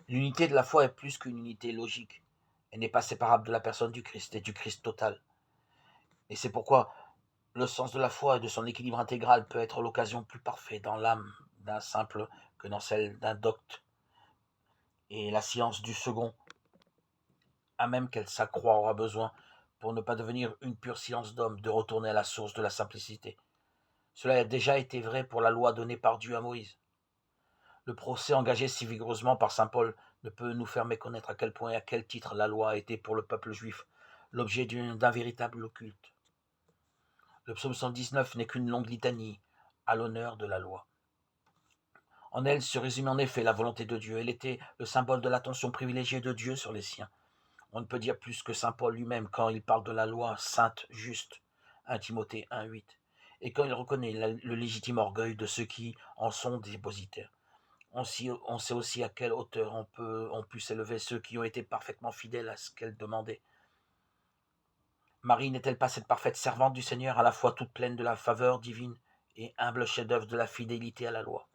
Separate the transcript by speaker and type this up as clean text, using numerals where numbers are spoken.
Speaker 1: L'unité de la foi est plus qu'une unité logique. Elle n'est pas séparable de la personne du Christ et du Christ total. Et c'est pourquoi le sens de la foi et de son équilibre intégral peut être l'occasion plus parfaite dans l'âme d'un simple que dans celle d'un docte. Et la science du second, à même qu'elle s'accroît, aura besoin, pour ne pas devenir une pure science d'homme, de retourner à la source de la simplicité. Cela a déjà été vrai pour la loi donnée par Dieu à Moïse. Le procès engagé si vigoureusement par saint Paul ne peut nous faire méconnaître à quel point et à quel titre la loi a été pour le peuple juif l'objet d'un véritable culte. Le psaume 119 n'est qu'une longue litanie à l'honneur de la loi. En elle se résumait en effet la volonté de Dieu. Elle était le symbole de l'attention privilégiée de Dieu sur les siens. On ne peut dire plus que saint Paul lui-même quand il parle de la loi sainte, juste, 1 Timothée 1,8, et quand il reconnaît le légitime orgueil de ceux qui en sont dépositaires. On sait aussi à quelle hauteur ont pu s'élever ceux qui ont été parfaitement fidèles à ce qu'elle demandait. Marie n'est-elle pas cette parfaite servante du Seigneur, à la fois toute pleine de la faveur divine et humble chef-d'œuvre de la fidélité à la loi?